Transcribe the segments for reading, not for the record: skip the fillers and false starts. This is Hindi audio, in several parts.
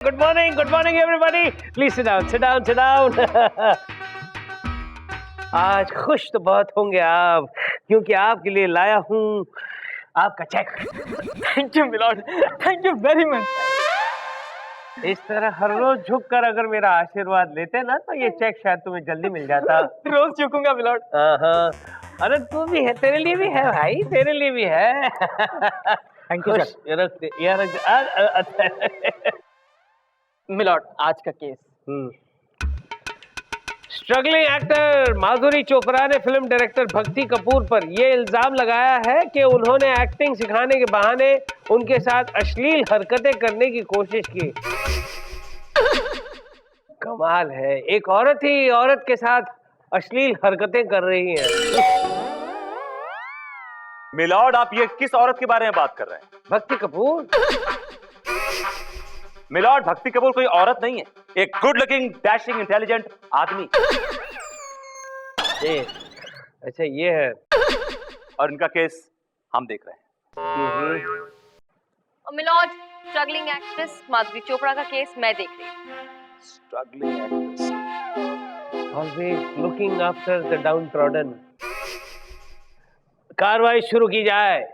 Good morning, everybody. Please sit down, sit down, sit down. आज खुश तो बहुत होंगे आप, क्योंकि आपके लिए लाया हूँ आपका check. Thank you milord, thank you very much. इस तरह हर रोज झुककर अगर मेरा आशीर्वाद लेते ना तो ये चेक शायद तुम्हें जल्दी मिल जाता। रोज झुकूंगा मिलॉर्ड। हाँ, अरे तू भी है, तेरे लिए भी है भाई, तेरे लिए भी है। Thank you sir. मिलॉर्ड, आज का केस। स्ट्रगलिंग एक्टर माधुरी चोपड़ा ने फिल्म डायरेक्टर भक्ति कपूर पर यह इल्जाम लगाया है कि उन्होंने एक्टिंग सिखाने के बहाने उनके साथ अश्लील हरकतें करने की कोशिश की। कमाल है, एक औरत ही औरत के साथ अश्लील हरकतें कर रही है। मिलॉर्ड, आप ये किस औरत के बारे में बात कर रहे हैं? भक्ति कपूर। मिलॉर्ड, भक्ति कपूर कोई औरत नहीं है, एक गुड लुकिंग, डैशिंग, इंटेलिजेंट आदमी। अच्छा ये है, और इनका केस हम देख रहे हैं। Milord, struggling actress Madhuri Chopra का केस मैं देख रही हूँ। Struggling actress, always looking after the downtrodden. कार्रवाई शुरू की जाए।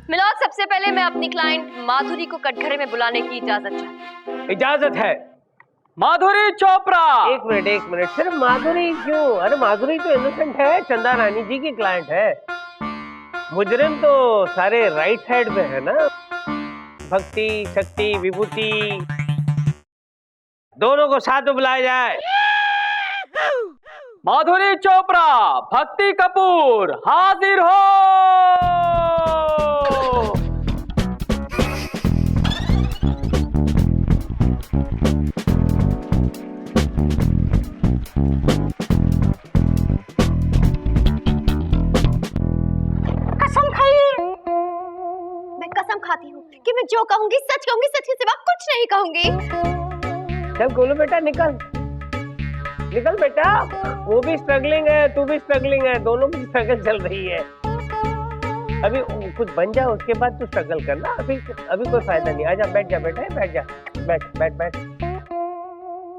मिलॉर्ड, सबसे पहले मैं अपनी क्लाइंट माधुरी को कटघरे में बुलाने की इजाजत चाहती हूँ। इजाजत है। माधुरी चोपड़ा। एक मिनट, सिर्फ माधुरी क्यों? अरे माधुरी तो इनोसेंट है, चंदा रानी जी की क्लाइंट है। मुजरिम तो सारे राइट साइड में है ना, भक्ति, शक्ति, विभूति, दोनों को साथ में बुलाया जाए। माधुरी चोपड़ा, भक्ति कपूर, हाजिर हो। कसम खाइए। मैं कसम खाती हूँ कि मैं जो कहूँगी सच कहूँगी, सच के सिवा कुछ नहीं कहूँगी। चल गोलू बेटा, निकल बेटा। वो भी स्ट्रगलिंग है, तू भी स्ट्रगलिंग है, दोनों की स्ट्रगल चल रही है। अभी कुछ बन जा, उसके बाद तू स्ट्रगल करना। अभी कोई फायदा नहीं। आजा, बैठ जा बेटा, बैठ।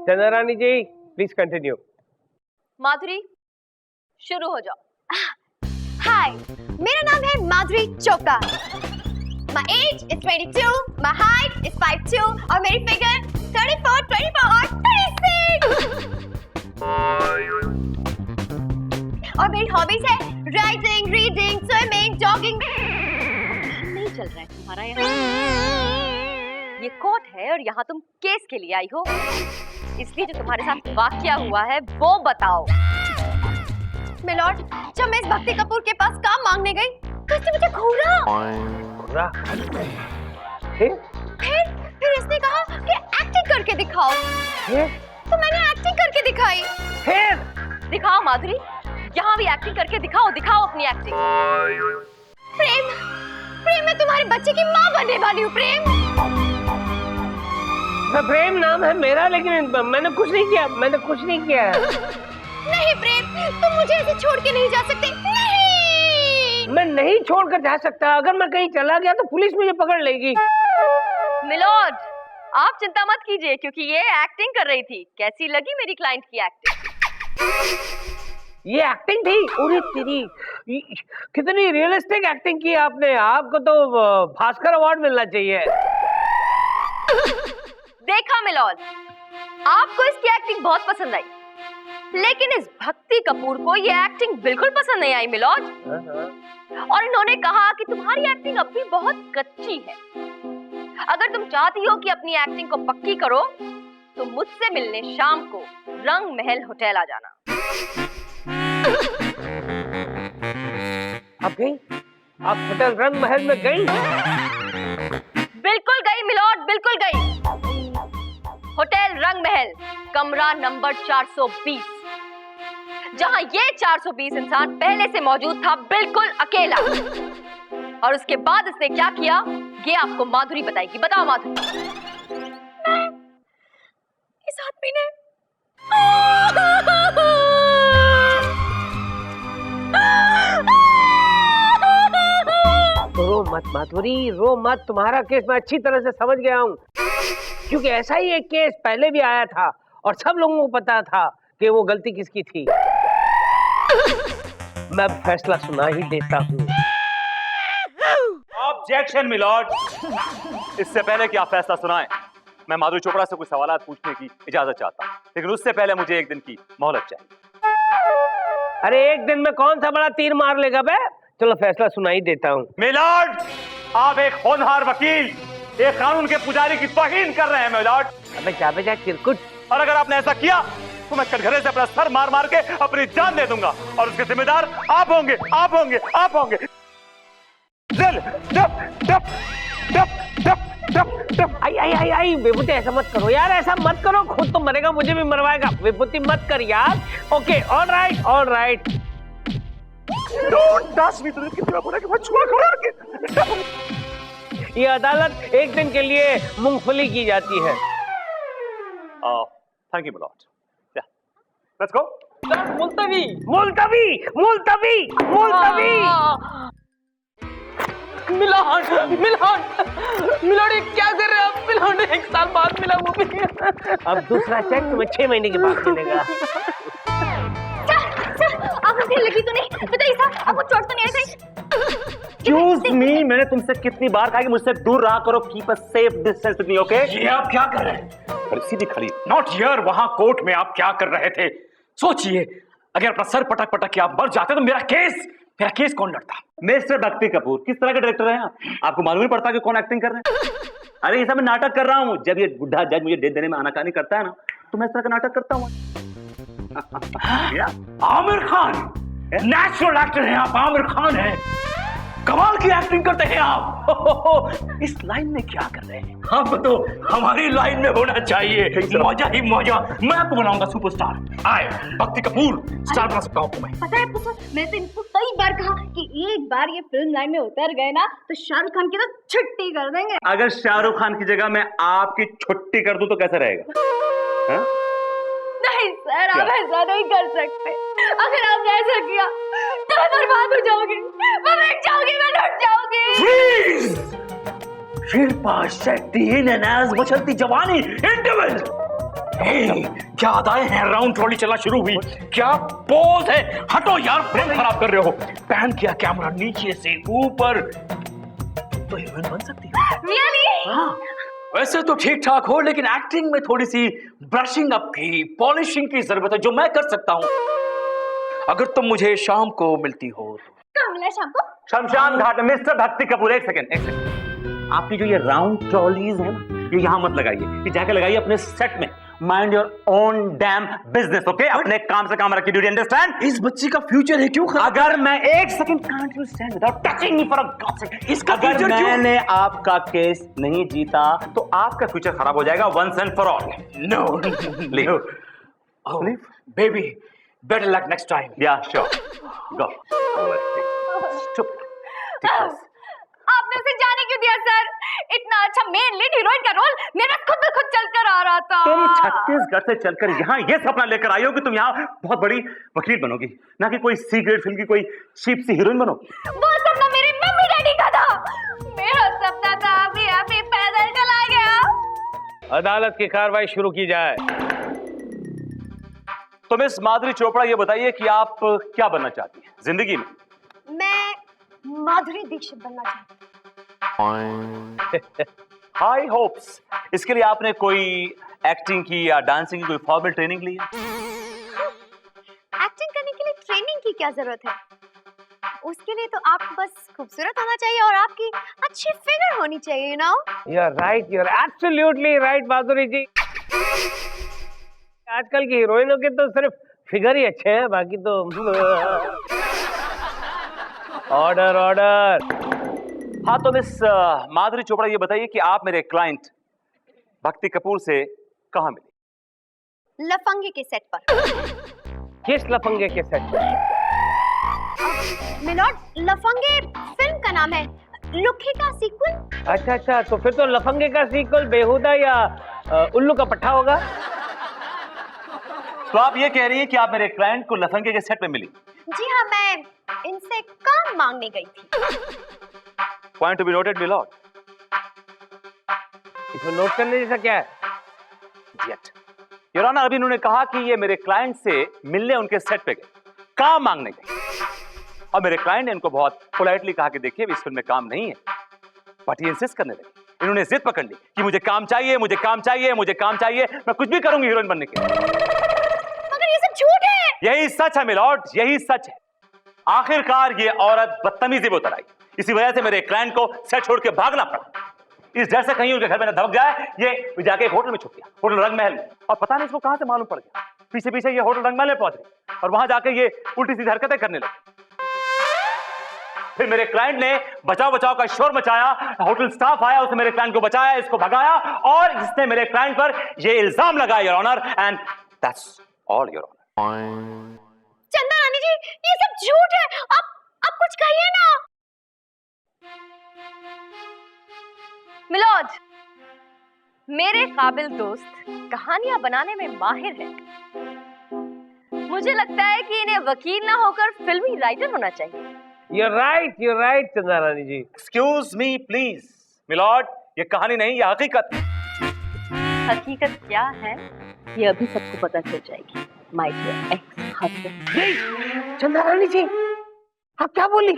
चंदा रानी जी, प्लीज कंटिन्यू। माधुरी, शुरू हो जाओ। हाय, मेरा नाम है माधुरी Chopra. My age is 22, my height is 5'2" और मेरी फिगर 34, 24 और 36। और मेरी हॉबीज है राइटिंग, रीडिंग, स्विमिंग, जॉगिंग। नहीं चल रहा है तुम्हारा यहाँ। ये कोर्ट है और यहाँ तुम केस के लिए आई हो, इसलिए जो तुम्हारे साथ वाकया हुआ है वो बताओ। मिलॉर्ड, जब मैं इस भक्ति कपूर के पास काम मांगने गई तो इसने मुझे घूरा। फिर इसने कहा कि एक्टिंग करके दिखाओ। तो मैंने एक्टिंग करके दिखाई। दिखाओ माधुरी, यहाँ भी एक्टिंग करके दिखाओ अपनी एक्टिंग। प्रेम, मैं तुम्हारे बच्चे की माँ बनने वाली हूँ। प्रेम नाम है मेरा, लेकिन मैंने कुछ नहीं किया। नहीं प्रेम, तुम मुझे ऐसे छोड़ के नहीं जा सकते। नहीं, मैं नहीं छोड़कर जा सकता। अगर मैं कहीं चला गया तो पुलिस मुझे पकड़ लेगी। मिलॉर्ड, आप चिंता मत कीजिए, क्योंकि ये एक्टिंग कर रही थी। कैसी लगी मेरी क्लाइंट की एक्टिंग? ये एक्टिंग थी? अरे तेरी, कितनी रियलिस्टिक एक्टिंग की आपने। आपको तो भास्कर अवार्ड मिलना चाहिए। देखा मिलॉर्ड, आपको इसकी एक्टिंग बहुत पसंद आई, लेकिन इस भक्ति कपूर को ये एक्टिंग बिल्कुल पसंद नहीं आई मिलॉर्ड। और इन्होंने कहा कि तुम्हारी एक्टिंग अब भी बहुत कच्ची है। अगर तुम चाहती हो कि अपनी एक्टिंग को पक्की करो तो मुझसे मिलने शाम को रंग महल होटल आ जाना। आप गई? आप होटल रंग महल में गई? बिल्कुल गई मिलॉर्ड, बिल्कुल गई। होटल रंग महल, कमरा नंबर 420, जहां ये 420 इंसान पहले से मौजूद था, बिल्कुल अकेला। और उसके बाद इसने क्या किया ये आपको माधुरी बताएगी। बताओ माधुरी। इस आदमी ने रो मत माधुरी, रो मत। तुम्हारा केस मैं अच्छी तरह से समझ गया हूँ। क्योंकि ऐसा ही एक केस पहले भी आया था और सब लोगों को पता था कि वो गलती किसकी थी। मैं अब फैसला सुना ही देता हूँ। Objection milord. इससे पहले कि आप फैसला सुनाएं, मैं माधुरी चोपड़ा से कुछ सवाल पूछने की इजाजत चाहता हूं, लेकिन उससे पहले मुझे एक दिन की मोहलत चाहिए। अरे एक दिन में कौन सा बड़ा तीर मार लेगा बे? चलो फैसला सुना ही देता हूँ। मिलॉर्ड, आप एक होनहार वकील, एक कानून के पुजारी की तौहीन कर रहे हैं मिलॉर्ड। अबे जा बेजा चिरकुट। और अगर आपने ऐसा किया तो मैं कटघरे से अपना सर मार मार के अपनी जान दे दूंगा और उसके जिम्मेदार आप होंगे, आप होंगे, आप होंगे। आई आई आई आई विभूति, ऐसा मत करो यार, ऐसा मत करो, खुद तो मरेगा मुझे भी मरवाएगा। विभूति मत कर यार। Okay all right all right. ये अदालत एक दिन के लिए मूंगफली की जाती है। Thank you milord. Let's go. मुल्तवी मुल्तवी मुल्तवी मुल्तवी। मिलान मिलान मिलान, ये क्या कर रहे हैं आप? मिलान 1 साल बाद मिला वो भी। अब दूसरा चेक तुम्हें 6 महीने के बाद मिलेगा। आपको फिर लगी तो नहीं? बताइए साहब, आपको चोट तो नहीं आई कहीं? Excuse me, मैंने तुमसे कितनी बार कहा कि मुझसे दूर रहा करो। Keep a safe distance with me, okay? ये आप क्या कर रहे हैं? सीधी खड़ी। नॉट हियर, वहां कोर्ट में आप क्या कर रहे थे? सोचिए, अगर अपना सर पटक पटक के आप मर जाते तो मेरा केस कौन लड़ता? मिस्टर भक्ति कपूर, किस तरह के डायरेक्टर हैं आप? आपको मालूम नहीं पड़ता कि कौन एक्टिंग कर रहे हैं? अरे ये सब मैं नाटक कर रहा हूँ। जब ये बुढ़ा जज मुझे डेट देने में आनाकानी करता है ना, तो मैं इस तरह का नाटक करता हूँ। आमिर खान, नेचुरल एक्टर हैं आप, आमिर खान हैं। कमाल की एक्टिंग करते हैं आप। इस लाइन में क्या कर रहे हैं आप? तो हमारी लाइन में होना चाहिए। मौजा ही मौजा। मैं आपको बनाऊंगा सुपरस्टार। आए भक्ति कपूर, स्टार बना सकता हूं आपको मैं। पता है पुत्र, मैं तो इनको कई बार कहा कि एक बार ये फिल्म लाइन में उतर गए ना तो शाहरुख खान की तो छुट्टी कर देंगे। अगर शाहरुख खान की जगह मैं आपकी छुट्टी कर दूं तो कैसा रहेगा? हा? नहीं सर, आप ऐसा नहीं कर सकते। अगर आपने ऐसा किया तो मैं बर्बाद हो जाऊंगी, मैं मिट जाऊंगी, मैं लुट जाऊंगी। Shilpa Shetty in and as मचलती जवानी इंटरवल। क्या अदाएं हैं? राउंड ट्रॉली चला शुरू हुई। क्या पोज है? हटो यार, फ्रेम खराब कर रहे हो। पैन किया कैमरा नीचे से ऊपर, तो हीरोइन बन सकती है। Really? हाँ, वैसे तो ठीक ठाक हो, लेकिन एक्टिंग में थोड़ी सी ब्रशिंग अप की, पॉलिशिंग की जरूरत है, जो मैं कर सकता हूँ अगर तुम मुझे शाम को मिलती हो तो। कब मिला शाम को? शमशान घाट। मिस्टर भक्ति कपूर, एक सेकंड। आपकी जो ये राउंड ट्रॉलीज है ना, ये यहाँ मत लगाइए, ये जाके लगाइए अपने सेट में। Mind your own dam business, okay? अपने काम से काम रखिए। Do you understand? इस बच्ची का फ्यूचर है, क्यों खराब? अगर मैं एक second can't you stand without touching me for a gossip. इसका अगर फ्यूचर क्यों? मैंने आपका केस नहीं जीता तो आपका फ्यूचर खराब हो जाएगा once and for all. No Leave. Baby, better luck next time. Yeah sure, go. आपने उसे जाने क्यों दिया सर? इतना अच्छा मेन लीड हीरोइन का रोल मेरा खुद ब खुद चलकर आ रहा था। तुम छत्तीसगढ़ से चलकर यहाँ ये सपना लेकर आई हो कि तुम यहाँ बहुत बड़ी वकील बनोगी, ना कि कोई सी ग्रेड फिल्म की कोई चीप सी हीरोइन बनोगी। वो सपना मेरे मम्मी डैडी का था। मेरा सपना था अभी अभी पैदल चला गया। अदालत की कार्रवाई शुरू की जाए। तो मिस माधुरी चोपड़ा, ये बताइए कि आप क्या बनना चाहती हैं जिंदगी में? मैं माधुरी दीक्षित बनना चाहती हूँ। High hopes. इसके लिए आपने कोई एक्टिंग की या डांसिंग की कोई फॉर्मल ट्रेनिंग ली है? एक्टिंग करने के लिए ट्रेनिंग की क्या जरूरत है? उसके लिए तो आप बस खूबसूरत होना चाहिए और आपकी अच्छी फिगर होनी चाहिए, you know? You are right, you are absolutely right Madhuri ji. आजकल की हीरोइनों के तो सिर्फ फिगर ही अच्छे हैं, बाकी तो ऑर्डर ऑर्डर। हाँ, तो मिस माधुरी चोपड़ा, ये बताइए कि आप मेरे क्लाइंट भक्ति कपूर से कहाँ मिली? लफंगे के सेट पर। किस लफंगे के सेट पर? मिलॉर्ड, लफंगे फिल्म का नाम है, लुक्की का सीक्वल। अच्छा अच्छा, तो फिर तो लफंगे का सीक्वल बेहुदा या उल्लू का पट्टा होगा। तो आप ये कह रही हैं कि आप मेरे क्लाइंट को लफंगे के सेट में मिली? जी हाँ, मैं इनसे काम मांगने गई थी। Point to be noted milord. इसमें नोट करने जैसा क्या है? योर ऑनर, अभी उन्होंने कहा कि ये मेरे क्लाइंट से मिलने उनके सेट पे गए, काम मांगने गए, और मेरे क्लाइंट ने इनको बहुत पोलाइटली कहा कि देखिए इस फिल्म में काम नहीं है, बट ये इंसिस्ट करने लगे। इन्होंने जिद पकड़ ली कि मुझे काम चाहिए, मुझे काम चाहिए, मुझे काम चाहिए, मैं कुछ भी करूंगी हीरोइन बनने के लिए। मगर ये सब झूठ है। यही सच है मिलॉर्ड, यही सच है। आखिरकार ये औरत बदतमीजी में उतर आई, इसी वजह से मेरे क्लाइंट को सेट छोड़ के भागना पड़ा। इस डर से कहीं उनके घर में न धमक जाए, ये जाके एक होटल में छुप गया, होटल रंगमहल में, और पता नहीं इसको कहां से मालूम पड़ गया, पीछे पीछे ये होटल रंगमहल में पहुंच गई और वहां जाके ये उल्टी सीधी हरकतें करने लगी। फिर मेरे क्लाइंट ने बचाव बचाव का शोर मचाया, होटल स्टाफ आया, उसने मेरे क्लाइंट को बचाया, इसको भगाया, और इसने मेरे क्लाइंट पर ये इल्जाम लगाया your honour, and that's all your honour. Chanda Rani जी, ये सब झूठ है। आप कुछ कहिए ना। मिलोड, मेरे काबिल दोस्त कहानियां बनाने में माहिर है। मुझे लगता है कि इन्हें वकील ना होकर फिल्मी राइटर होना चाहिए। You're right, चंदा रानी जी। एक्सक्यूज मी प्लीज मिलॉर्ड, ये कहानी नहीं, ये हकीकत है। हकीकत क्या है ये अभी सबको पता चल जाएगी। My dear ex husband. Chanda Rani जी, आप क्या बोली?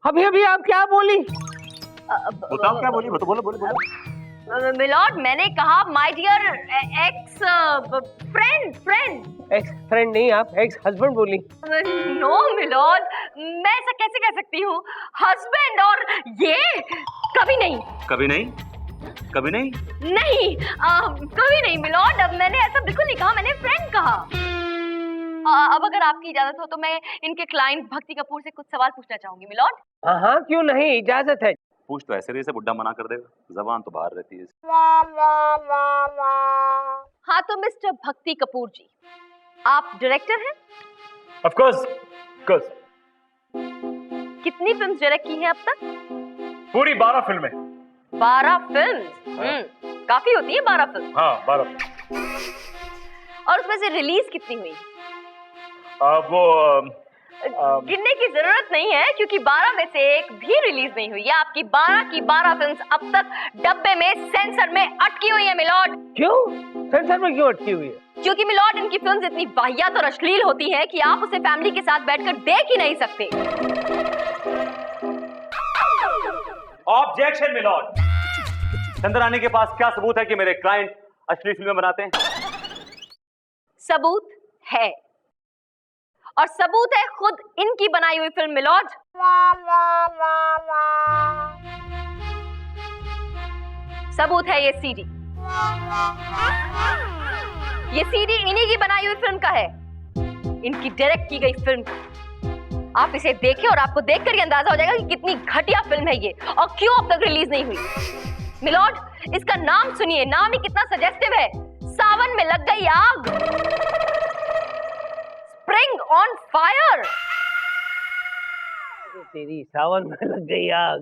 अभी आप क्या बोली? बताओ क्या बोली, बोलो। मिलॉर्ड, मैंने कहा my dear ex friend. Ex friend नहीं, आप एक्स हस्बैंड बोली। नो मिलॉर्ड, मैं ऐसा कैसे कह सकती हूँ? हस्बैंड और ये कभी नहीं। कभी नहीं नहीं, कभी नहीं मिलॉर्ड। अब मैंने ऐसा बिल्कुल नहीं कहा, मैंने फ्रेंड कहा। अब अगर आपकी इजाजत हो तो मैं इनके क्लाइंट भक्ति कपूर से कुछ सवाल पूछना चाहूंगी मिलॉर्ड। हाँ, क्यों नहीं, इजाजत है। पूछ तो ऐसे से बुड्ढा मना कर देगा, जबान तो बाहर रहती है। हाँ तो मिस्टर भक्ति कपूर जी, आप डायरेक्टर हैं? Of course. कितनी फिल्म्स डायरेक्ट की हैं अब तक? पूरी 12 फिल्में। 12 फिल्म्स? काफी होती है 12 फिल्म। हाँ, 12। और उसमें से रिलीज कितनी हुई? गिनने की जरूरत नहीं है, क्योंकि 12 में से एक भी रिलीज नहीं हुई है। आपकी 12 की 12 फिल्म्स अब तक डब्बे में सेंसर में अटकी हुई है मिलॉर्ड। क्यों? सेंसर में क्यों अटकी हुई है? क्योंकि मिलॉर्ड इनकी फिल्म्स इतनी वाहियात और अश्लील होती हैं कि आप उसे फैमिली के साथ बैठकर देख ही नहीं सकते। Objection milord. चंदा रानी के पास क्या सबूत है कि मेरे क्लाइंट अश्लील फिल्में बनाते हैं? सबूत है, और सबूत है खुद इनकी बनाई हुई फिल्म मिलॉर्ड। सबूत है ये सीडी। ये सीडी इन्हीं की बनाई हुई फिल्म का है, इनकी डायरेक्ट की गई फिल्म। आप इसे देखें और आपको देखकर ही अंदाजा हो जाएगा कि कितनी घटिया फिल्म है ये, और क्यों अब तक रिलीज नहीं हुई। मिलॉर्ड, इसका नाम सुनिए, नाम ही कितना सजेस्टिव है। सावन में लग गई आग, स्प्रिंग ऑन फायर। तेरी सावन में लग गई आग।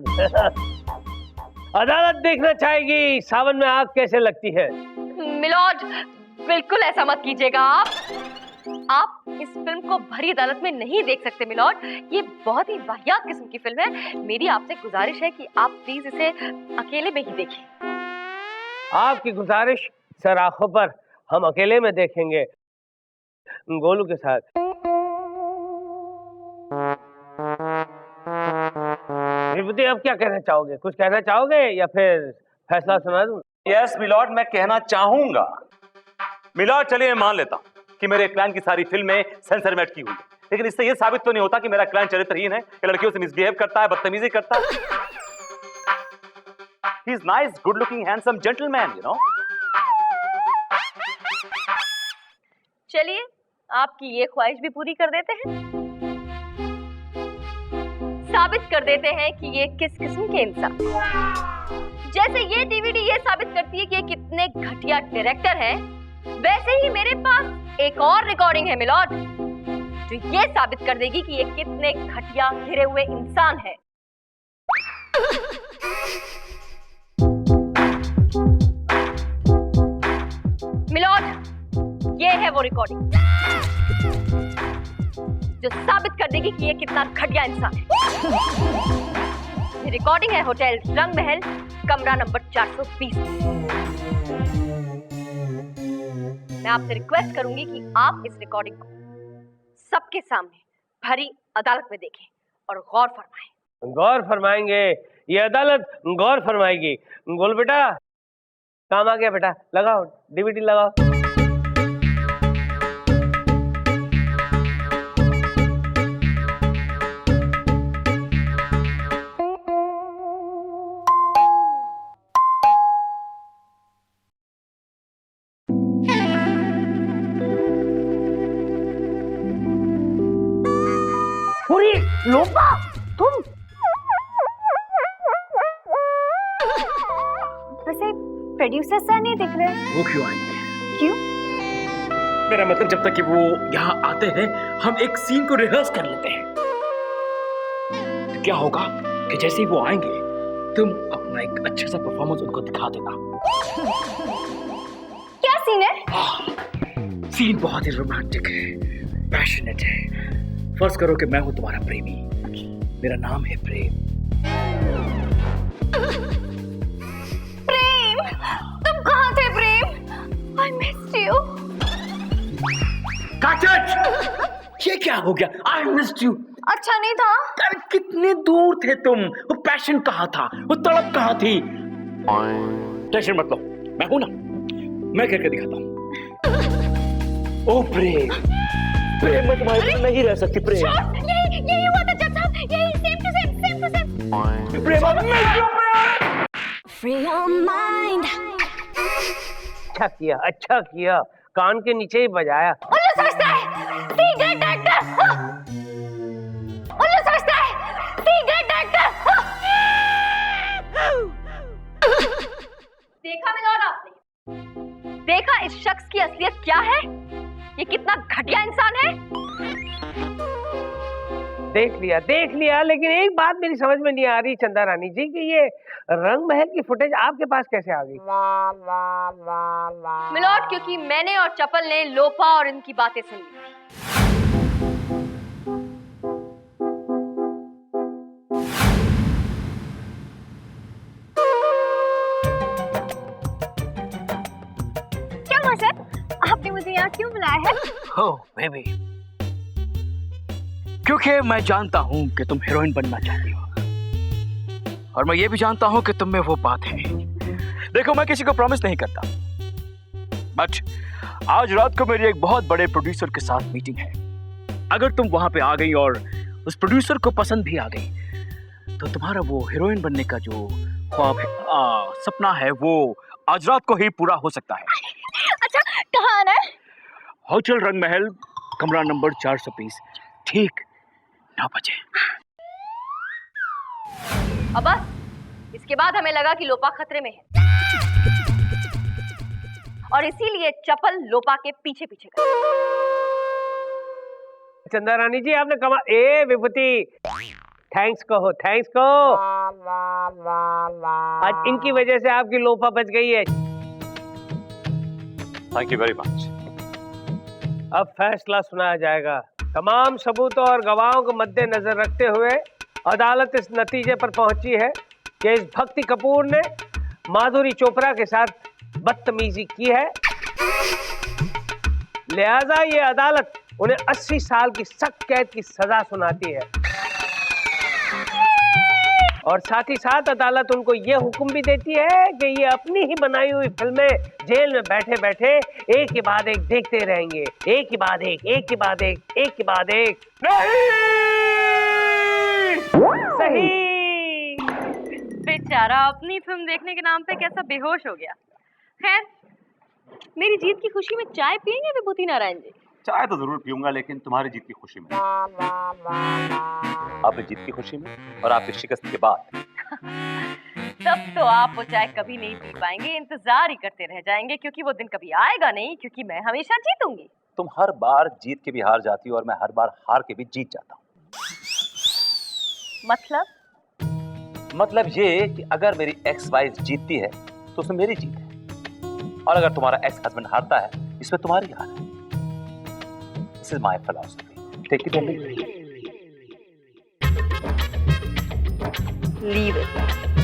अदालत देखना चाहेगी सावन में आग कैसे लगती है। मिलॉर्ड, बिल्कुल ऐसा मत कीजिएगा। आप इस फिल्म को भरी अदालत में नहीं देख सकते मिलॉर्ड। ये बहुत ही वाहियात किस्म की फिल्म है। मेरी आपसे गुजारिश है कि आप प्लीज इसे अकेले में ही देखें। आपकी गुजारिश सर, आंखों पर, हम अकेले में देखेंगे गोलू के साथ। विभूति, अब क्या कहना चाहोगे? कुछ कहना चाहोगे या फिर फैसला सुना दूं? यस मिलॉर्ड, मैं कहना चाहूंगा। मिलॉर्ड, चलिए मैं मान लेता हूं कि मेरे क्लाइंट की सारी फिल्में सेंसर में अटकी हुई है, लेकिन इससे यह साबित तो नहीं होता कि मेरा क्लाइंट चरित्रहीन है, कि लड़कियों से मिसबिहेव करता है, बदतमीजी करता है। He is nice, good looking, handsome gentleman, you know. चलिए, आपकी ये ख्वाहिश भी पूरी कर देते हैं। साबित कर देते हैं कि ये किस किस्म के इंसान। जैसे ये डीवीडी ये साबित करती है कि ये कितने घटिया डायरेक्टर हैं, वैसे ही मेरे पास एक और रिकॉर्डिंग है मिलॉर्ड, जो ये साबित कर देगी कि ये कितने घटिया घिरे हुए इंसान है। मिलॉर्ड, ये है वो रिकॉर्डिंग जो साबित कर देगी कि ये कितना घटिया इंसान है। ये रिकॉर्डिंग है होटल रंगमहल, कमरा नंबर 420। मैं आपसे रिक्वेस्ट करूंगी कि आप इस रिकॉर्डिंग को सबके सामने भरी अदालत में देखें और गौर फरमाएं। गौर फरमाएंगे, ये अदालत गौर फरमाएगी। बोल बेटा, काम आ गया बेटा, लगाओ डीवीडी लगाओ। अरे लोपा, तुम वैसे प्रोड्यूसर सर नहीं दिख रहे। वो क्यों आएंगे? क्यों? मेरा मतलब जब तक कि वो यहाँ आते हैं हम एक सीन को रिहर्स कर लेते हैं। तो क्या होगा कि जैसे ही वो आएंगे तुम अपना एक अच्छा सा परफॉर्मेंस उनको दिखा देना। क्या सीन है? सीन बहुत ही रोमांटिक है, पैशनेट है। फर्ज करो कि मैं हूं तुम्हारा प्रेमी, मेरा नाम है प्रेम। प्रेम, तुम कहाँ थे प्रेम? I missed you. ये क्या हो गया? I missed you. अच्छा नहीं था? अरे कितने दूर थे तुम? वो पैशन कहाँ था? वो तड़प कहाँ थी? टेंशन मत लो, मैं हूं ना, मैं करके दिखाता हूँ। ओ प्रेम, प्रेम मैं तुम्हारे बिना नहीं रह सकती। प्रेम, यही हुआ था जज साहब, यही same to same. Prem I miss you, Prem. Free your mind. अच्छा किया, कान के नीचे ही बजाया। उल्लू समझता है सीक्रेट एक्टर। उल्लू समझता है सीक्रेट एक्टर। देखा मिलॉर्ड आपने? देखा इस शख्स की असलियत क्या है? ये कितना घटिया इंसान है। देख लिया, लेकिन एक बात मेरी समझ में नहीं आ रही चंदा रानी जी कि ये रंग महल की फुटेज आपके पास कैसे आ गई? मिलॉर्ड, क्योंकि मैंने और चपल ने लोपा और इनकी बातें सुन ली। क्या हुआ सर? आपने मुझे यहाँ क्यों बुलाया है? Oh, baby. क्योंकि मैं जानता हूं कि तुम हीरोइन बनना चाहती हो और मैं ये भी जानता हूं कि तुम में वो बात है। देखो, मैं किसी को प्रॉमिस नहीं करता, बट आज रात को मेरी एक बहुत बड़े प्रोड्यूसर के साथ मीटिंग है। अगर तुम वहां पे आ गई और उस प्रोड्यूसर को पसंद भी आ गई तो तुम्हारा वो हीरोइन बनने का जो ख्वाब है, सपना है, वो आज रात को ही पूरा हो सकता है। अच्छा, कहाँ आना है? होटल रंग महल, कमरा नंबर 420, ठीक 9 बजे। अब बस इसके बाद हमें लगा कि लोपा खतरे में है और इसीलिए चपल लोपा के पीछे पीछे गए। चंदा रानी जी आपने कमा ए विभूति, थैंक्स कहो, थैंक्स कहो। आज इनकी वजह से आपकी लोपा बच गई है। Thank you very much. अब फैसला सुनाया जाएगा। तमाम सबूतों और गवाहों को मद्देनजर रखते हुए अदालत इस नतीजे पर पहुंची है कि इस भक्ति कपूर ने माधुरी चोपड़ा के साथ बदतमीजी की है, लिहाजा ये अदालत उन्हें 80 साल की सख्त कैद की सजा सुनाती है और साथ ही साथ अदालत उनको ये हुक्म भी देती है कि ये अपनी ही बनाई हुई फिल्में जेल में बैठे बैठे एक के बाद एक देखते रहेंगे, एक के बाद एक, एक के बाद एक, एक के बाद एक। नहीं सही। बेचारा अपनी फिल्म देखने के नाम पे कैसा बेहोश हो गया। खैर, मेरी जीत की खुशी में चाय पियेंगे विभूति नारायण जी? चाय तो जरूर पीऊंगा, लेकिन तुम्हारी जीत की खुशी में। आपकी जीत की खुशी में और आपकी शिकस्त के बाद। तब तो आप वो चाय कभी नहीं पी पाएंगे, इंतजार ही करते रह जाएंगे, क्योंकि वो दिन कभी आएगा नहीं, क्योंकि मैं हमेशा जीतूंगी। तुम हर बार जीत के भी हार जाती हो और मैं हर बार हार के भी जीत जाता हूँ। मतलब ये कि अगर मेरी एक्स वाइफ जीतती है तो उसमें मेरी जीत है, और अगर तुम्हारा एक्स हस्बैंड हारता है इसमें तुम्हारी हार है। This is my philosophy. Take it or leave it. Leave it.